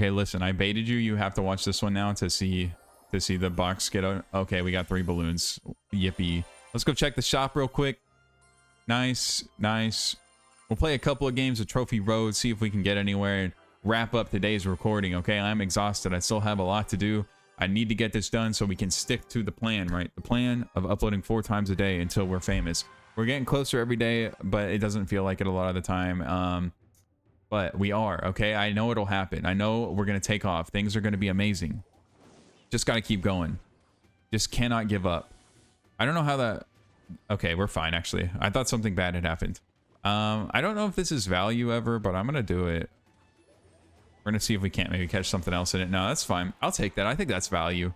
Okay, listen, I baited you. You have to watch this one now to see the box get out. Okay, we got 3 balloons. Yippee. Let's go check the shop real quick. Nice, nice. We'll play a couple of games of Trophy Road, see if we can get anywhere, and wrap up today's recording, okay? I'm exhausted. I still have a lot to do. I need to get this done so we can stick to the plan, right? The plan of uploading 4 times a day until we're famous. We're getting closer every day, but it doesn't feel like it a lot of the time. But we are, okay? I know it'll happen. I know we're going to take off. Things are going to be amazing. Just got to keep going. Just cannot give up. I don't know how that... Okay, we're fine, actually. I thought something bad had happened. I don't know if this is value ever, but I'm going to do it. We're going to see if we can't maybe catch something else in it. No, that's fine. I'll take that. I think that's value.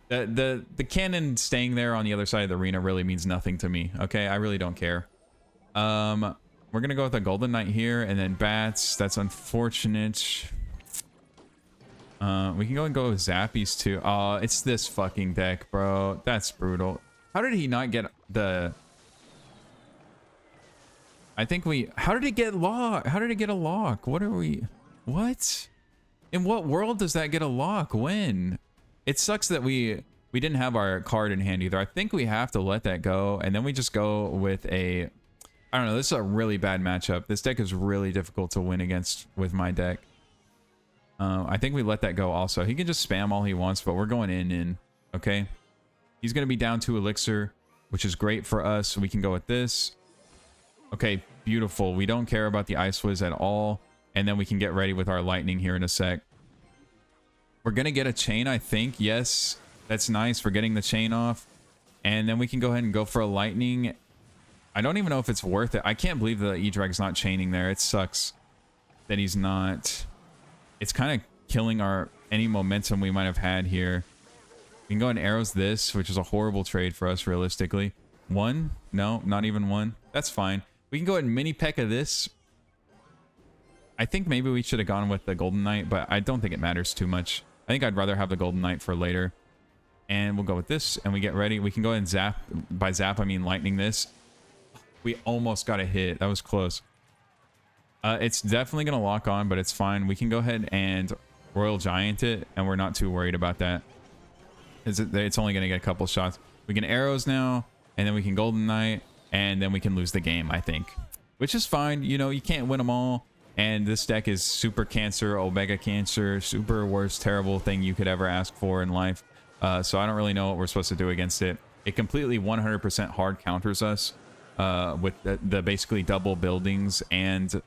The cannon staying there on the other side of the arena really means nothing to me, okay? I really don't care. We're going to go with a Golden Knight here, and then bats. That's unfortunate. We can go and go with Zappies, too. Oh, it's this fucking deck, bro. That's brutal. How did he not get the... I think we... How did it get lock? How did it get a lock? What are we... What? In what world does that get a lock? When? It sucks that we didn't have our card in hand either. I think we have to let that go, and then we just go with a... I don't know. This is a really bad matchup. This deck is really difficult to win against with my deck. I think we let that go also. He can just spam all he wants, but we're going in. Okay? He's going to be down 2 elixir, which is great for us. We can go with this. Okay, beautiful. We don't care about the Ice Whiz at all. And then we can get ready with our lightning here in a sec. We're going to get a chain, I think. Yes, that's nice for getting the chain off. And then we can go ahead and go for a lightning. I don't even know if it's worth it. I can't believe the E-Drag's not chaining there. It sucks that he's not. It's kind of killing any momentum we might have had here. We can go and arrows this, which is a horrible trade for us realistically. 1? No, not even 1. That's fine. We can go ahead and mini P.E.K.K.A this. I think maybe we should have gone with the Golden Knight, but I don't think it matters too much. I think I'd rather have the Golden Knight for later. And we'll go with this, and we get ready. We can go ahead and zap. By zap, I mean lightning this. We almost got a hit. That was close. It's definitely going to lock on, but it's fine. We can go ahead and Royal Giant it, and we're not too worried about that. It's only going to get a couple shots. We can arrows now, and then we can Golden Knight, and then we can lose the game, I think. Which is fine. You know, you can't win them all. And this deck is super cancer, Omega cancer, super worst, terrible thing you could ever ask for in life. So I don't really know what we're supposed to do against it. It completely 100% hard counters us. With the basically double buildings and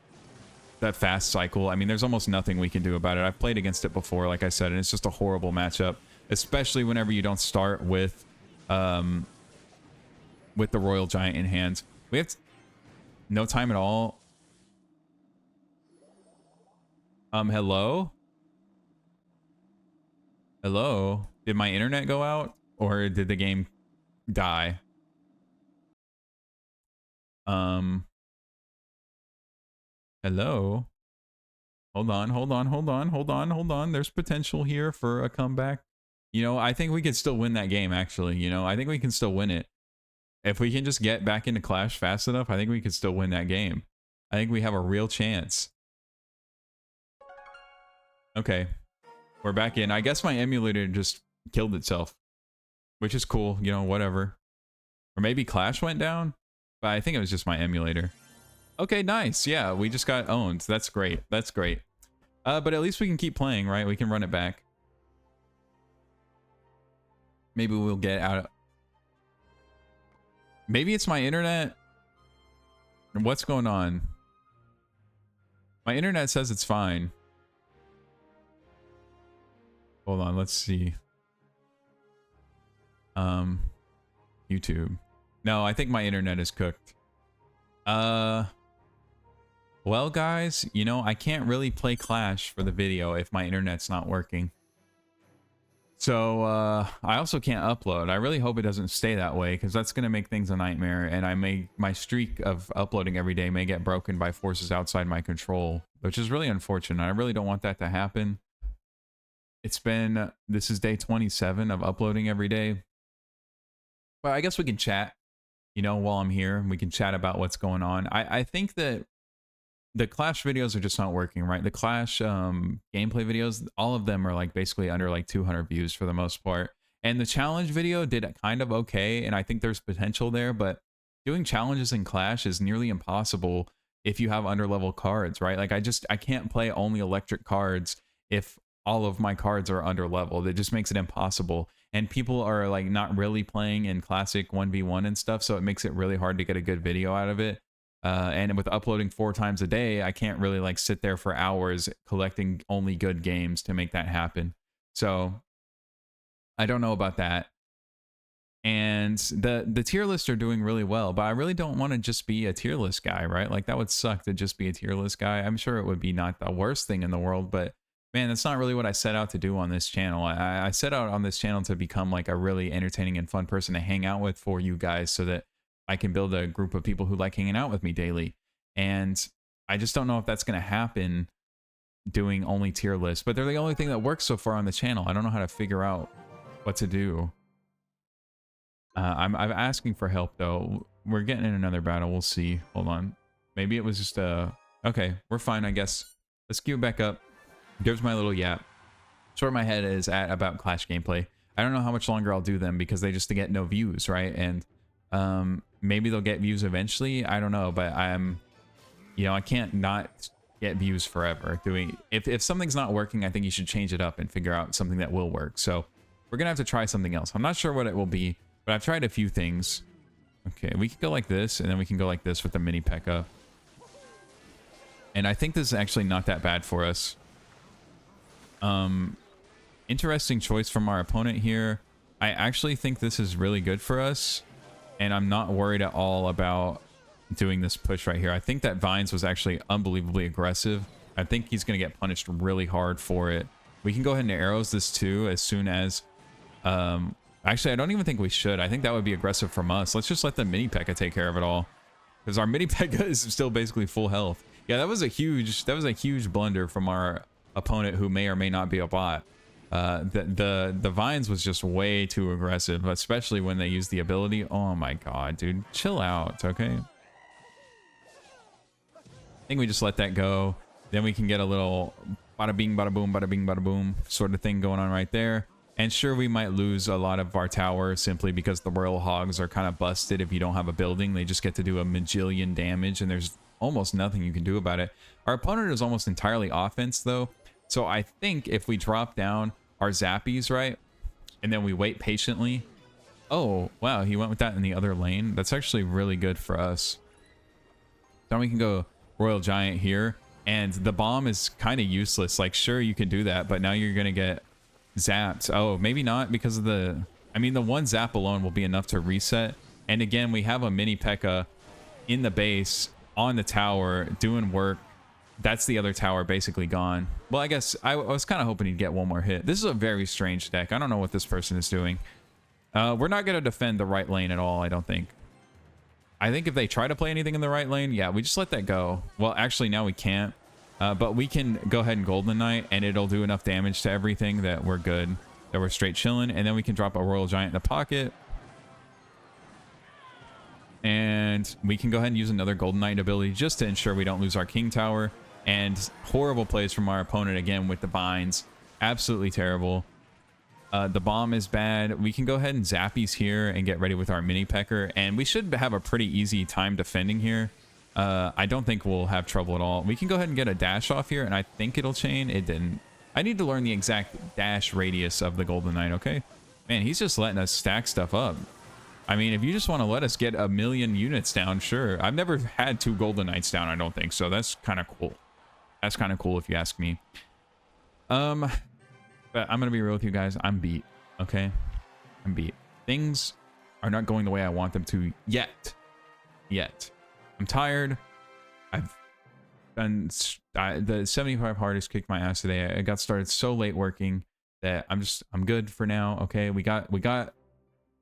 that fast cycle. I mean, there's almost nothing we can do about it. I've played against it before, like I said, and it's just a horrible matchup, especially whenever you don't start with the Royal Giant in hand. We have no time at all. Hello? Hello? Did my internet go out, or did the game die? Hello? Hold on. There's potential here for a comeback. You know, I think we could still win that game, actually. You know, I think we can still win it. If we can just get back into Clash fast enough, I think we could still win that game. I think we have a real chance. Okay. We're back in. I guess my emulator just killed itself, which is cool. You know, whatever. Or maybe Clash went down? But I think it was just my emulator. Okay, nice. Yeah, we just got owned. That's great. That's great. But at least we can keep playing, right? We can run it back. Maybe we'll get out. Maybe it's my internet. What's going on? My internet says it's fine. Hold on, let's see. YouTube. No, I think my internet is cooked. Well, guys, you know, I can't really play Clash for the video if my internet's not working. So, I also can't upload. I really hope it doesn't stay that way, because that's going to make things a nightmare, and my streak of uploading every day may get broken by forces outside my control, which is really unfortunate. I really don't want that to happen. This is day 27 of uploading every day. But I guess we can chat, you know, while I'm here. We can chat about what's going on. I think that the Clash videos are just not working, right? The Clash gameplay videos, all of them are like basically under like 200 views for the most part. And the challenge video did kind of okay, and I think there's potential there, but doing challenges in Clash is nearly impossible if you have underlevel cards, right? Like I can't play only electric cards if all of my cards are underleveled. It just makes it impossible. And people are like not really playing in classic 1v1 and stuff, so it makes it really hard to get a good video out of it. And with uploading 4 times a day, I can't really like sit there for hours collecting only good games to make that happen. So I don't know about that. And the tier lists are doing really well, but I really don't want to just be a tier list guy, right? Like that would suck to just be a tier list guy. I'm sure it would be not the worst thing in the world, but man, that's not really what I set out to do on this channel. I set out on this channel to become like a really entertaining and fun person to hang out with for you guys so that I can build a group of people who like hanging out with me daily. And I just don't know if that's going to happen doing only tier lists, but they're the only thing that works so far on the channel. I don't know how to figure out what to do. I'm asking for help though. We're getting in another battle. We'll see. Hold on. Maybe it was just okay, we're fine, I guess. Let's queue back up. There's my little yap. That's where my head is at about Clash gameplay. I don't know how much longer I'll do them because they just get no views, right? And maybe they'll get views eventually. I don't know, but you know, I can't not get views forever. If something's not working, I think you should change it up and figure out something that will work. So we're gonna have to try something else. I'm not sure what it will be, but I've tried a few things. Okay, we can go like this, and then we can go like this with the mini P.E.K.K.A. And I think this is actually not that bad for us. Interesting choice from our opponent here. I actually think this is really good for us, and I'm not worried at all about doing this push right here. I think that Vines was actually unbelievably aggressive. I think he's going to get punished really hard for it. We can go ahead and arrows this too as soon as... Actually, I don't even think we should. I think that would be aggressive from us. Let's just let the mini P.E.K.K.A. take care of it all, because our mini P.E.K.K.A. is still basically full health. Yeah, that was a huge blunder from our opponent, who may or may not be a bot. The Vines was just way too aggressive, especially when they use the ability. Oh my god, dude, chill out, okay? I think we just let that go. Then we can get a little bada bing, bada boom, bada bing, bada boom sort of thing going on right there. And sure, we might lose a lot of our tower simply because the Royal Hogs are kind of busted. If you don't have a building, they just get to do a majillion damage, and there's almost nothing you can do about it. Our opponent is almost entirely offense, though. So I think if we drop down our zappies, right, and then we wait patiently... Oh, wow, he went with that in the other lane. That's actually really good for us. Then we can go Royal Giant here, and the bomb is kind of useless. Like, sure, you can do that, but now you're going to get zapped. Oh, maybe not, because of the... I mean, the one zap alone will be enough to reset. And again, we have a mini P.E.K.K.A. in the base, on the tower, doing work. That's the other tower basically gone. Well, I guess I was kind of hoping he'd get one more hit. This is a very strange deck. I don't know what this person is doing. We're not going to defend the right lane at all, I don't think. I think if they try to play anything in the right lane, yeah, we just let that go. Well, actually, now we can't. But we can go ahead and Golden Knight, and it'll do enough damage to everything that we're good. That we're straight chilling. And then we can drop a Royal Giant in the pocket. And we can go ahead and use another Golden Knight ability just to ensure we don't lose our King Tower. And horrible plays from our opponent again with the Vines. Absolutely terrible. The bomb is bad. We can go ahead and zappies here and get ready with our mini P.E.K.K.A. And we should have a pretty easy time defending here. I don't think we'll have trouble at all. We can go ahead and get a dash off here, and I think it'll chain. It didn't. I need to learn the exact dash radius of the Golden Knight, okay? Man, he's just letting us stack stuff up. I mean, if you just want to let us get 1,000,000 units down, sure. I've never had 2 Golden Knights down, I don't think, so that's kind of cool. That's kind of cool if you ask me. But I'm going to be real with you guys. I'm beat, okay? I'm beat. Things are not going the way I want them to yet. I'm tired. I've done... the 75 hardest kicked my ass today. I got started so late working that I'm good for now, okay? We got...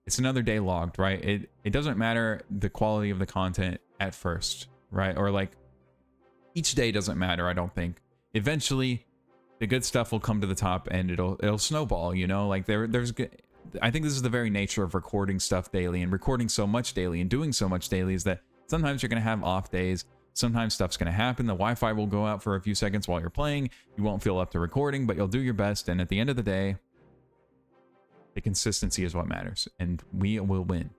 It's another day logged, right? It doesn't matter the quality of the content at first, right? Or like... Each day doesn't matter, I don't think. Eventually, the good stuff will come to the top, and it'll snowball, you know? Like, there's... I think this is the very nature of recording stuff daily, and recording so much daily, and doing so much daily, is that sometimes you're going to have off days, Sometimes stuff's going to happen. The Wi-Fi will go out for a few seconds while you're playing. You won't feel up to recording, but you'll do your best. And at the end of the day, the consistency is what matters. And we will win.